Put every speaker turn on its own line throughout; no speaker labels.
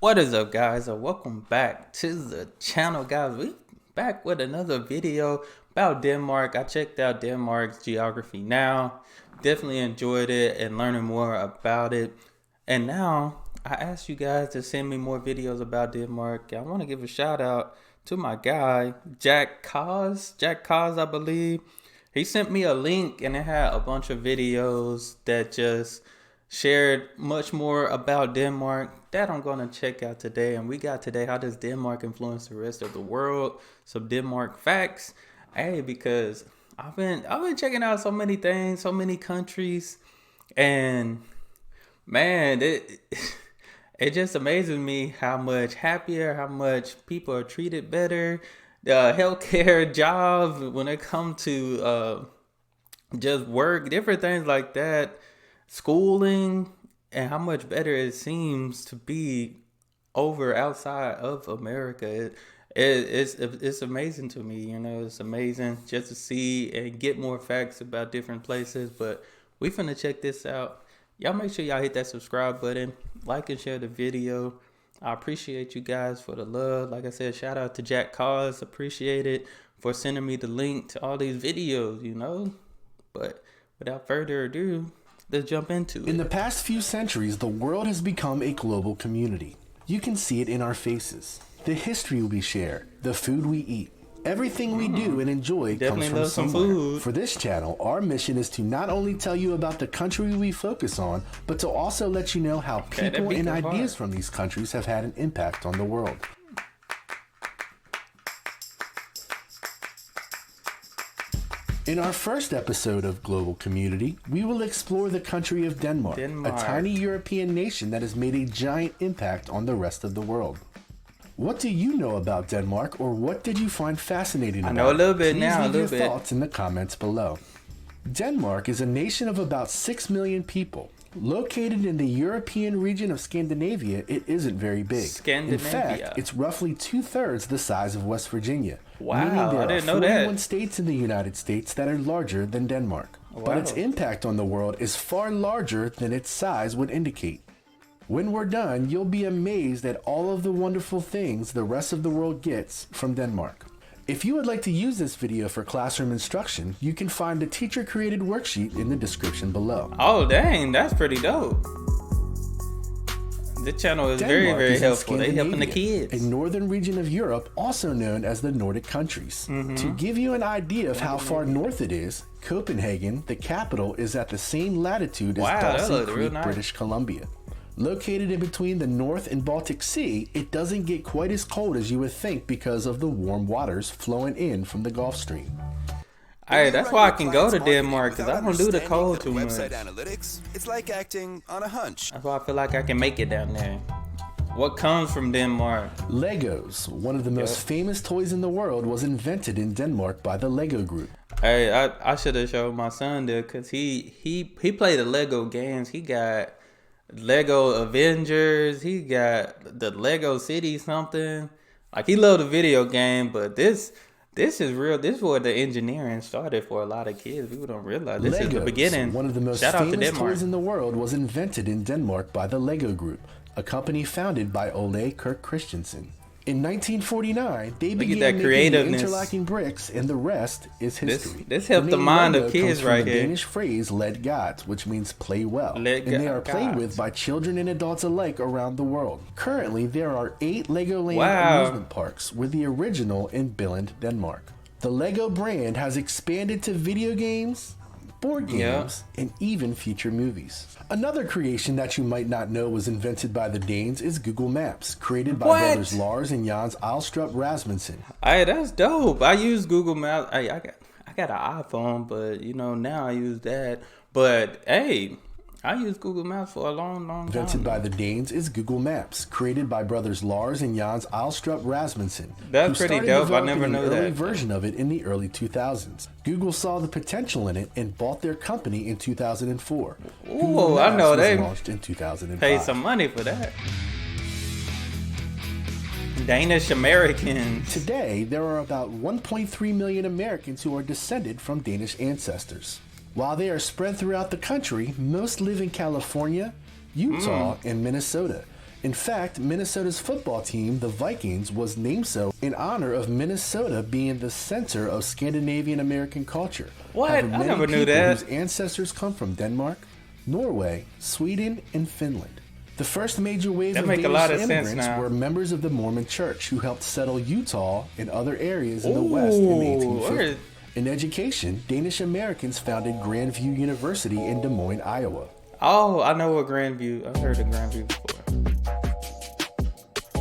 What is up, guys, and welcome back to the channel, guys. We back with another video about Denmark. I checked out Denmark's geography now. Definitely enjoyed it and learning more about it. And now I asked you guys to send me more videos about Denmark. I want to give a shout out to my guy Jack Cause, I believe. He sent me a link and it had a bunch of videos that just shared much more about Denmark that I'm going to check out today. And we got today, how does Denmark influence the rest of the world? Some Denmark facts. Hey, because I've been checking out so many things, so many countries, and man, it just amazes me how much happier, how much people are treated better. Healthcare, jobs, when it comes to just work, different things like that, schooling, and how much better it seems to be over outside of America. It's amazing to me, you know. It's amazing just to see and get more facts about different places. But we finna check this out. Y'all make sure y'all hit that subscribe button, like and share the video. I appreciate you guys for the love. Like I said, shout out to Jack Cause. Appreciate it for sending me the link to all these videos, you know. But without further ado, let's jump into it.
In the past few centuries, the world has become a global community. You can see it in our faces. The history we share, the food we eat, everything we do and enjoy comes from somewhere.
Food.
For this channel, our mission is to not only tell you about the country we focus on, but to also let you know how people and ideas from these countries have had an impact on the world. In our first episode of Global Community, we will explore the country of Denmark, a tiny European nation that has made a giant impact on the rest of the world. What do you know about Denmark, or what did you find fascinating about it?
I know a little bit now, a
Please
little
leave
bit.
your thoughts in the comments below. Denmark is a nation of about 6 million people. Located in the European region of Scandinavia, it isn't very big. In fact, it's roughly 2/3 the size of West Virginia.
Wow,
meaning there
I didn't
are
know
41
that.
states in the United States that are larger than Denmark.
Wow.
But its impact on the world is far larger than its size would indicate. When we're done, you'll be amazed at all of the wonderful things the rest of the world gets from Denmark. If you would like to use this video for classroom instruction, you can find the teacher-created worksheet in the description below.
Oh, dang, that's pretty dope. This channel is
Denmark
very
is in
helpful. They helping the
Scandinavia,
kids.
a northern region of Europe, also known as the Nordic countries. To give you an idea of how far north it is, Copenhagen, the capital, is at the same latitude as
Wow, that
Dawson
looks real
Creek,
nice.
British Columbia. Located in between the North and Baltic Sea, it doesn't get quite as cold as you would think because of the warm waters flowing in from the Gulf Stream.
Hey, that's why I can go to Denmark, because I don't do the cold too much.
Website analytics, it's like acting on a hunch.
That's why I feel like I can make it down there. What comes from Denmark?
Legos, one of the most famous toys in the world, was invented in Denmark by the Lego Group.
Hey, I should have showed my son there, because he played the Lego games. He got Lego Avengers. He got the Lego City something. Like, he loved the video game, but this is real. This is where the engineering started for a lot of kids. People don't realize this is the beginning.
One of the most
Shout out to
famous
Denmark.
toys in the world was invented in Denmark by the Lego Group, a company founded by Ole Kirk Christensen. In 1949, they began
that
making the
creativeness.
interlocking bricks, and the rest is history.
This helped the
name
mind
Lego
of kids
comes from
right
the
here.
Danish phrase "let godt," which means play well,
Let
and they are played
godt.
with by children and adults alike around the world. Currently, there are 8 Legoland
Wow.
amusement parks, with the original in Billund, Denmark. The Lego brand has expanded to video games, board games, and even feature movies. Another creation that you might not know was invented by the Danes is Google Maps, created by brothers Lars and Jens Alstrup Rasmussen.
Hey, that's dope. I use Google Maps. Hey, I got an iPhone, but you know, now I use that. But hey, I used Google Maps for a long time.
Invented by the Danes is Google Maps, created by brothers Lars and Jens Alstrup Rasmussen.
That's pretty dope. I never knew
an early
that.
version of it in the early 2000s. Google saw the potential in it and bought their company in 2004. Google
I
Maps
know
was
they
launched in 2005.
paid some money for that. Danish Americans.
Today, there are about 1.3 million Americans who are descended from Danish ancestors. While they are spread throughout the country, most live in California, Utah, and Minnesota. In fact, Minnesota's football team, the Vikings, was named so in honor of Minnesota being the center of Scandinavian American culture.
What?
Having
I
many
never knew
people
that.
whose ancestors come from Denmark, Norway, Sweden, and Finland. The first major wave
That
of
make a
Danish
lot of sense
immigrants
now.
were members of the Mormon Church who helped settle Utah and other areas in the West in the 1850s. In education, Danish Americans founded Grandview University in Des Moines, Iowa.
Oh, I know what Grandview. I've heard of Grandview before.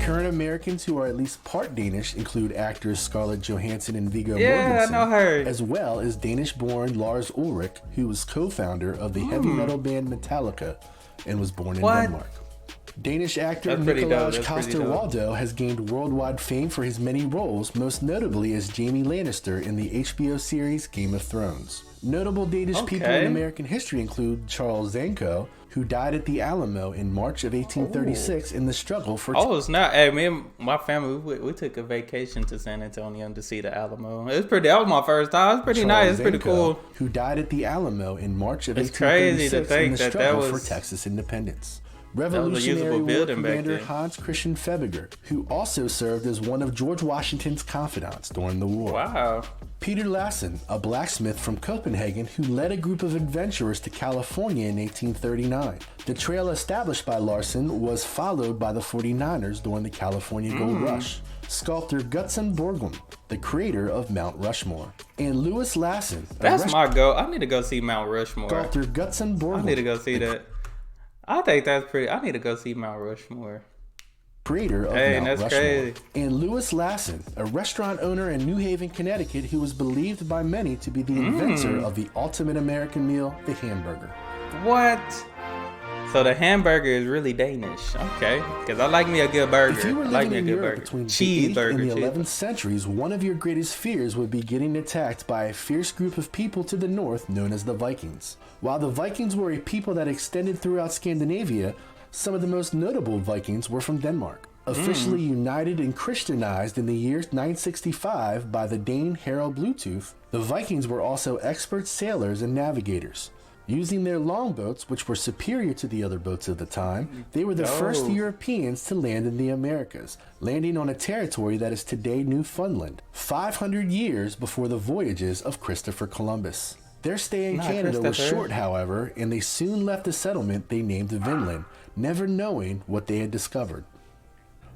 Current Americans who are at least part Danish include actors Scarlett Johansson and Viggo
Yeah,
Mortensen,
I know her.
as well as Danish-born Lars Ulrich, who was co-founder of the heavy metal band Metallica and was born in
What?
Denmark. Danish actor
That's pretty dope.
Nicolaj
That's pretty dope.
Coster-Waldau has gained worldwide fame for his many roles, most notably as Jaime Lannister in the HBO series Game of Thrones. Notable Danish people
Okay.
in American history include Charles Zanko, who died at the Alamo in March of 1836 in the struggle for...
Oh, snap. Hey, me and my family, we took a vacation to San Antonio to see the Alamo. It was pretty, that was my first time. It's pretty nice. It's pretty cool.
Who died at the Alamo in March of
It's crazy to
1836 in
think
the
that
struggle
that
for
was-
Texas independence.
was a
Revolutionary
usable
War
building back
commander
then.
Hans Christian Febiger, who also served as one of George Washington's confidants during the war.
Wow.
Peter Lassen, a blacksmith from Copenhagen who led a group of adventurers to California in 1839. The trail established by Larsen was followed by the 49ers during the California Gold Rush. Sculptor Gutzon Borglum, the creator of Mount Rushmore. And Louis Lassen,
That's my goal. I need to go see Mount Rushmore.
sculptor Gutzon Borglum,
I need to go see that. I think that's pretty. I need to go see Mount Rushmore.
creator of
Hey,
Mount
that's
Rushmore.
crazy.
And Louis Lassen, a restaurant owner in New Haven, Connecticut, who was believed by many to be the inventor of the ultimate American meal, the hamburger.
What? So the hamburger is really Danish. Okay. Because I like me a good burger.
If you were
I like
living
me a
in
good
Europe
burger.
between the 8th
Cheeseburger.
and the
cheese-
11th centuries, one of your greatest fears would be getting attacked by a fierce group of people to the north known as the Vikings. While the Vikings were a people that extended throughout Scandinavia, some of the most notable Vikings were from Denmark. Officially united and Christianized in the year 965 by the Dane Harald Bluetooth, the Vikings were also expert sailors and navigators. Using their longboats, which were superior to the other boats of the time, they were the first Europeans to land in the Americas, landing on a territory that is today Newfoundland, 500 years before the voyages of Christopher Columbus. Their stay in
Not
Canada was
Christopher.
short, however, and they soon left the settlement they named Vinland, never knowing what they had discovered.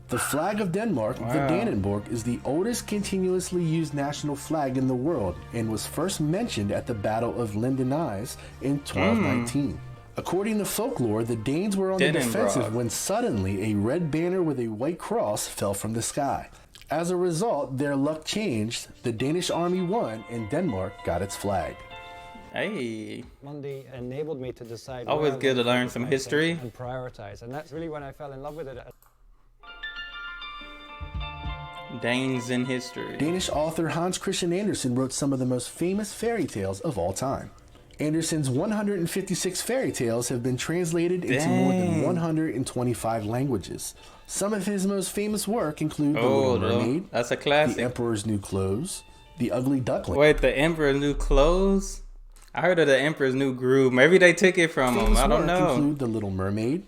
The flag of Denmark, the Dannenborg, is the oldest continuously used national flag in the world and was first mentioned at the Battle of Lindenise in 1219. According to folklore, the Danes were on the
Dannenborg.
defensive when suddenly a red banner with a white cross fell from the sky. As a result, their luck changed, the Danish army won, and Denmark got its flag.
Hey.
Monday enabled me to decide.
Always
where I
good to
wanted
learn
focus
some
my
history.
attention and prioritize, and that's really when I fell in love with it.
Danes in history.
Danish author Hans Christian Andersen wrote some of the most famous fairy tales of all time. Andersen's 156 fairy tales have been translated into more than 125 languages. Some of his most famous work include The Little Mermaid,
That's a classic.
The Emperor's New Clothes, The Ugly Duckling.
Wait, the Emperor's New Clothes? I heard of the Emperor's New Groove. Maybe they took it from him.
Famous
I don't
work
know.
include The Little Mermaid,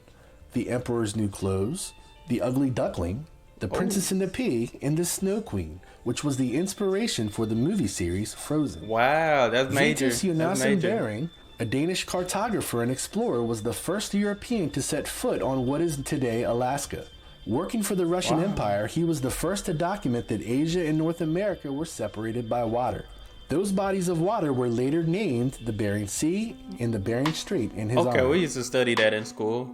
The Emperor's New Clothes, The Ugly Duckling, The Princess and the Pea, and The Snow Queen, which was the inspiration for the movie series Frozen.
Wow, that's major.
Vitus
That's
Jonassen
major.
Bering, a Danish cartographer and explorer, was the first European to set foot on what is today Alaska. Working for the Russian Empire, he was the first to document that Asia and North America were separated by water. Those bodies of water were later named the Bering Sea and the Bering Strait in his
Okay,
honor.
we used to study that in school.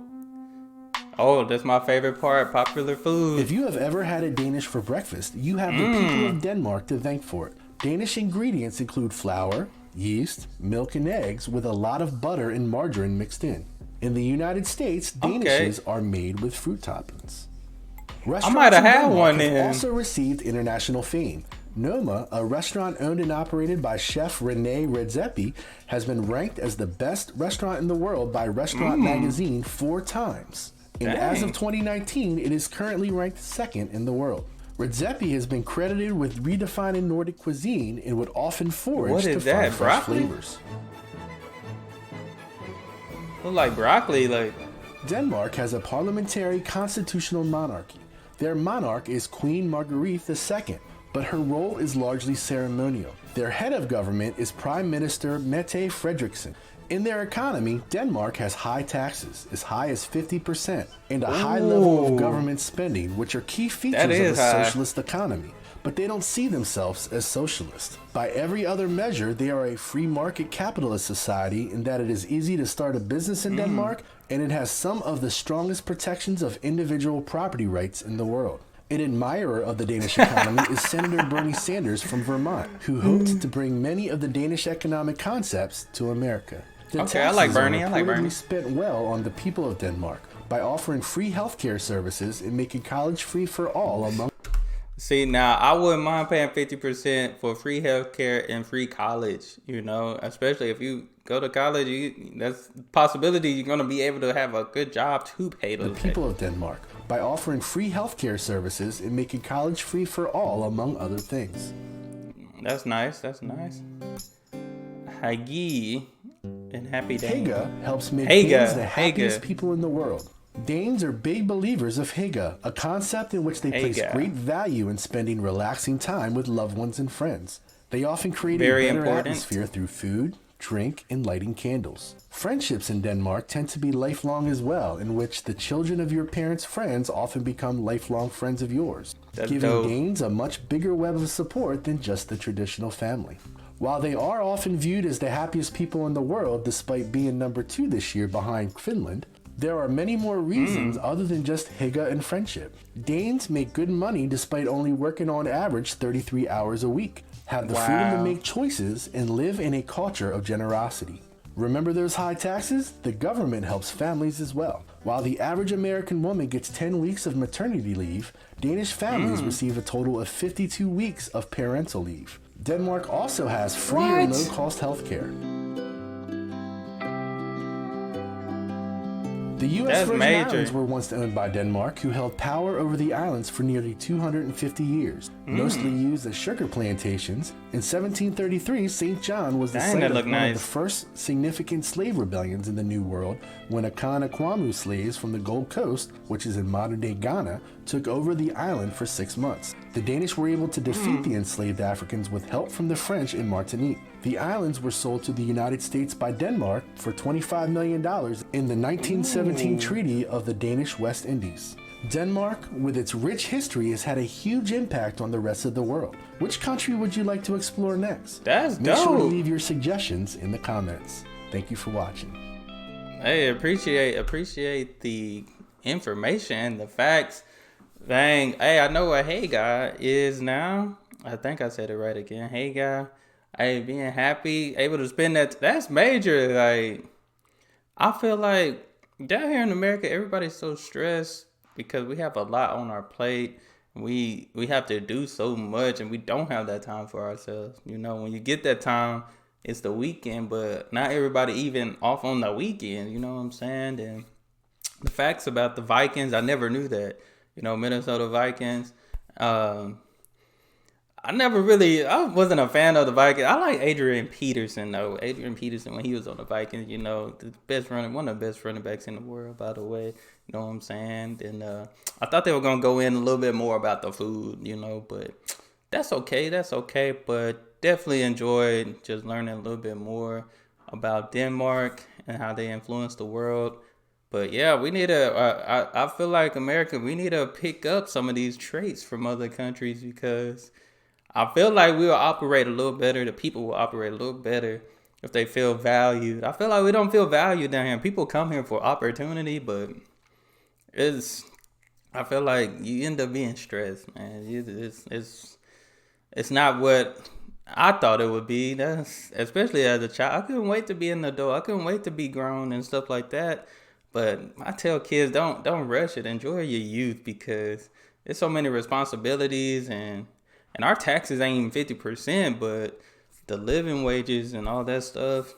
Oh, that's my favorite part. Popular food.
If you have ever had a Danish for breakfast, you have the people of Denmark to thank for it. Danish ingredients include flour, yeast, milk, and eggs with a lot of butter and margarine mixed in. In the United States, Danishes are made with fruit toppings. Restaurants
might have
in
had
Denmark
one
have
then.
also received international fame. Noma, a restaurant owned and operated by chef Rene Redzepi, has been ranked as the best restaurant in the world by Restaurant Magazine 4 times. And as of 2019, it is currently ranked second in the world. Redzepi has been credited with redefining Nordic cuisine and would often forage
What
to
is
find
that,
fresh
broccoli?
flavors.
Look like broccoli, like
Denmark has a parliamentary constitutional monarchy. Their monarch is Queen Margrethe II, but her role is largely ceremonial. Their head of government is Prime Minister Mette Frederiksen. In their economy, Denmark has high taxes, as high as 50%, and a high level of government spending, which are key features of a socialist economy. But they don't see themselves as socialist. By every other measure, they are a free market capitalist society in that it is easy to start a business in Denmark, and it has some of the strongest protections of individual property rights in the world. An admirer of the Danish economy is Senator Bernie Sanders from Vermont, who hopes to bring many of the Danish economic concepts to America. The
Okay, I like Bernie.
reportedly spent well on the people of Denmark by offering free healthcare services and making college free for all among.
See, now I wouldn't mind paying 50% for free healthcare and free college, you know, especially if you go to college, that's a possibility you're going to be able to have a good job to pay those.
The people of Denmark by offering free healthcare services and making college free for all, among other things.
That's nice. That's nice. Hygge and Happy Danes.
Hygge helps make Danes the happiest people in the world. Danes are big believers of Hygge, a concept in which they place great value in spending relaxing time with loved ones and friends. They often create a better atmosphere through food, drink, and lighting candles. Friendships in Denmark tend to be lifelong as well, in which the children of your parents' friends often become lifelong friends of yours, giving Danes a much bigger web of support than just the traditional family. While they are often viewed as the happiest people in the world, despite being number 2 this year behind Finland, there are many more reasons other than just Hygge and friendship. Danes make good money despite only working on average 33 hours a week, have the freedom to make choices, and live in a culture of generosity. Remember those high taxes? The government helps families as well. While the average American woman gets 10 weeks of maternity leave, Danish families receive a total of 52 weeks of parental leave. Denmark also has free or no-cost health care. The U.S. Virgin Islands were once owned by Denmark, who held power over the islands for nearly 250 years, mostly used as sugar plantations. In 1733, St. John was the site of one of the first significant slave rebellions in the New World, when Akana slaves from the Gold Coast, which is in modern-day Ghana, took over the island for 6 months. The Danish were able to defeat the enslaved Africans with help from the French in Martinique. The islands were sold to the United States by Denmark for $25 million in the 1917 Treaty of the Danish West Indies. Denmark, with its rich history, has had a huge impact on the rest of the world. Which country would you like to explore next?
That's dope.
Make sure to leave your suggestions in the comments. Thank you for watching.
Hey, appreciate the information and the facts. Dang, hey, I know what Hygge is now. I think I said it right again. Hygge. Hey, being happy, able to spend that's major. Like, I feel like down here in America, everybody's so stressed because we have a lot on our plate. We have to do so much, and we don't have that time for ourselves. You know, when you get that time, it's the weekend, but not everybody even off on the weekend. You know what I'm saying? And the facts about the Vikings, I never knew that. You know, Minnesota Vikings. I wasn't a fan of the Vikings. I like Adrian Peterson, though. Adrian Peterson, when he was on the Vikings, you know, one of the best running backs in the world, by the way. You know what I'm saying? And I thought they were going to go in a little bit more about the food, you know, but that's okay. But definitely enjoyed just learning a little bit more about Denmark and how they influence the world. But yeah, we need I feel like America, we need to pick up some of these traits from other countries, because I feel like we'll operate a little better. The people will operate a little better if they feel valued. I feel like we don't feel valued down here. People come here for opportunity, but I feel like you end up being stressed, man. It's not what I thought it would be. That's especially as a child. I couldn't wait to be an adult. I couldn't wait to be grown and stuff like that. But I tell kids, don't rush it. Enjoy your youth, because there's so many responsibilities, and our taxes ain't even 50%, but the living wages and all that stuff,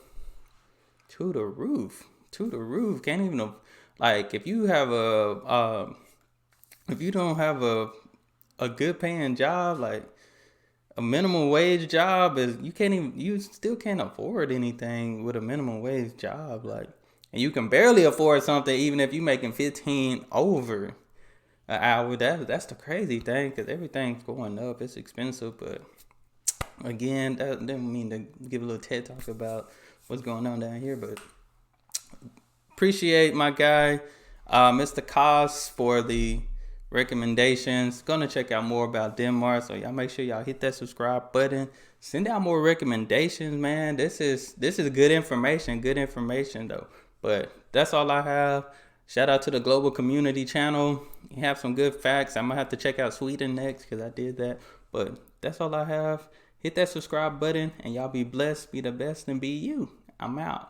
to the roof. Can't even, like, if you don't have a good paying job, like a minimum wage job, you still can't afford anything with a minimum wage job. Like, and you can barely afford something, even if you're making 15 over an hour. That's the crazy thing, because everything's going up. It's expensive, but again, that didn't mean to give a little TED talk about what's going on down here, but appreciate my guy, Mr. Kos, for the recommendations. Gonna check out more about Denmark, so y'all make sure y'all hit that subscribe button. Send out more recommendations, man. This is good information though. But that's all I have. Shout out to the Global Community channel. You have some good facts. I'm gonna have to check out Sweden next, because I did that. But that's all I have. Hit that subscribe button, and y'all be blessed, be the best, and be you. I'm out.